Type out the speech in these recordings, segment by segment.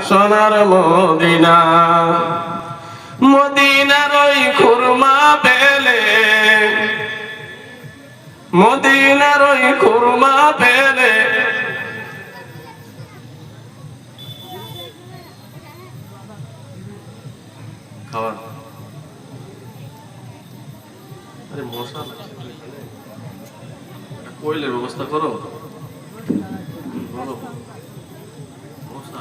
সোনার মদিনা। মদিনার ওই খুরমা পেলে, মদিনার ওই খুরমা পেলে খাওয়ার আরে মশা কোয়েলের ব্যবস্থা করো, বলো মশা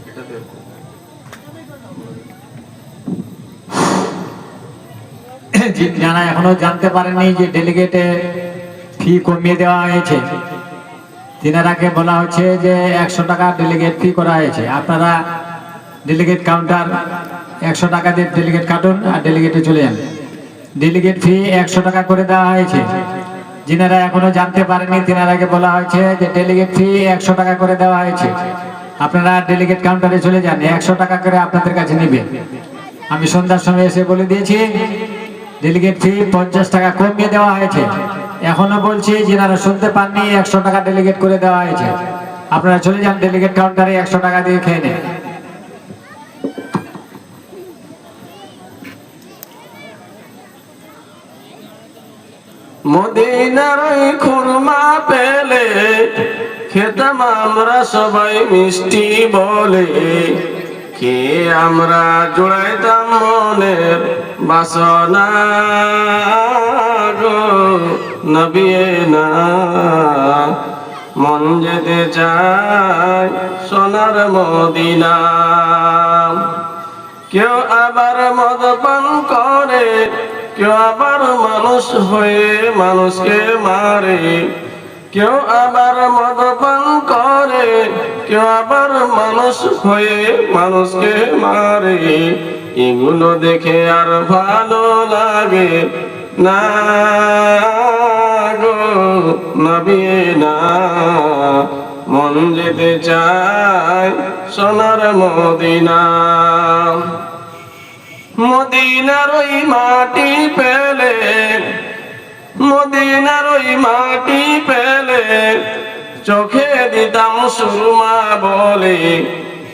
এটাতে যারা এখনো জানতে পারেনি যে ডেলিগেটে ফি কমিয়ে দেওয়া হয়েছে, তিনারাকে বলা হচ্ছে যে 100 টাকা ডেলিগেট ফি করা হয়েছে। আপনারা ডেলিগেট কাউন্টার 100 টাকা দিয়ে ডেলিগেট কাটুন আর ডেলিগেটে চলে যান। ডেলিগেট ফি 100 টাকা করে দেওয়া হয়েছে। যিনারা এখনো জানতে পারেনি তিনারাকে বলা হয়েছে যে ডেলিগেট ফি 100 টাকা করে দেওয়া হয়েছে। আপনারা ডেলিগেট কাউন্টারে চলে যান, 100 টাকা করে আপনাদের কাছে নেবে। আমি সন্ধ্যার সময় এসে বলে দিয়েছি ডেলিগেট ফি 50 টাকা কমিয়ে দেওয়া হয়েছে। এখনো বলছি যিনারা শুনতে পাননি 100 টাকা ডেলিগেট করে দেওয়া হয়েছে। আপনারা চলে যান ডেলিগেট কাউন্টারে 100 টাকা দিয়ে খেয়ে নেন। মদিনার ওই খুরমা পেলে খেতাম আমরা সবাই মিষ্টি বলে, কে আমরা জুড়াইতাম মনের বাসনা গো নবী না। মন যেতে চায় সোনার মদিনা। কেউ আবার মদ পান করে, কেউ আবার মানুষ হয়ে মানুষকে মারে। কেউ আবার মদ পান করে, কেউ আবার মানুষ হয়ে মানুষকে মারে। এগুলো দেখে আর ভালো লাগে না গো নবী না। মন যেতে চায় সোনার মদিনা। মদিনার ওই মাটি পেলে, মদিনার ওই মাটি পেলে চোখে দিতাম সুরমা বলে,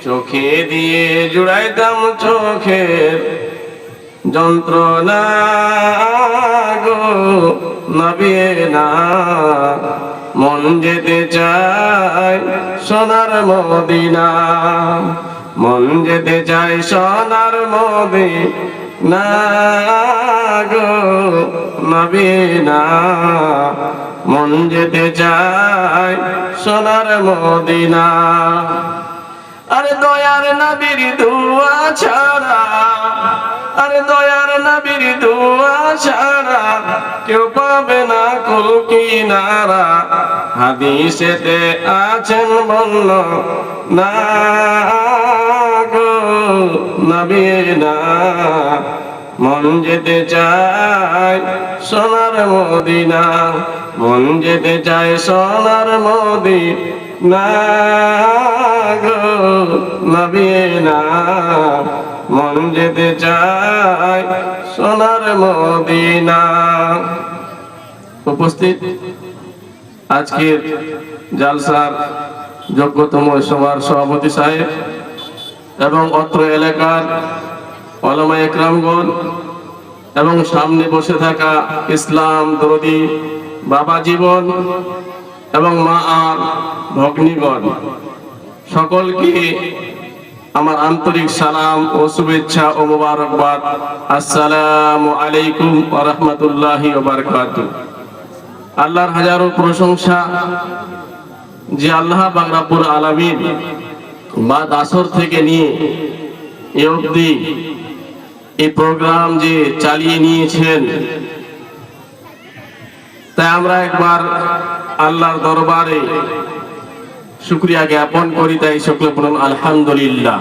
চোখে দিয়ে জুড়াইতাম চোখের যন্ত্রণা গো নবী না। মন যেতে চায় সোনার মদিনা। মন যেতে চায় সোনার মদিনা গো নবী না। মন যেতে চায় সোনার মদিনা। আরে দয়ার নবীর দুয়া ছাড়া, আরে দয়ার নবীর দুয়া ছাড়া কেউ পাবে না কুল কিনারা। হাদিসেতে আছেন বলল না গো নবী না। মন যেতে চায় সোনার মদিনা। মন যেতে চায় সোনার মদিনা গো নবী না। মন যেতে চায় সোনার মদিনা। উপস্থিত আজকের জালসার যোগ্যতম সভার সভাপতি সাহেব এবং অত্র এলাকার ওলামা একরামগণ এবং সামনে বসে থাকা ইসলাম দরদি বাবা জীবন এবং মা আর ভগ্নীগণ, সকলকে আমার আন্তরিক সালাম ও শুভেচ্ছা ও মোবারকবাদ। আসসালামু আলাইকুম ওয়া রাহমাতুল্লাহি ওয়া বারাকাতুহু। আল্লাহর হাজারো প্রশংসা যে আল্লাহ পাক রব্বুল আলামিন বাদ আসর থেকে নিয়ে এ অবধি এই প্রোগ্রাম যে চালিয়ে নিয়েছেন, তাই আমরা একবার আল্লাহর দরবারে শুকরিয়া জ্ঞাপন করি। তাই সকলে বলুন আলহামদুলিল্লাহ।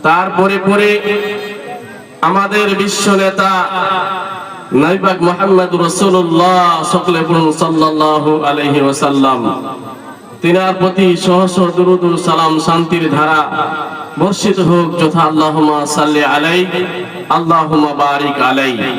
তারপরে পরে আমাদের বিশ্ব নেতা নবী পাক মুহাম্মদ রাসূলুল্লাহ সকলে বলুন সাল্লাল্লাহু আলাইহি ওয়াসাল্লাম, তিনার প্রতি সহস্র দুরূদ ও সালাম শান্তির ধারা বর্ষিত হোক যথা আল্লাহুম্মা সাল্লি আলাইহি আল্লাহুম্মা বারিক আলাইহি।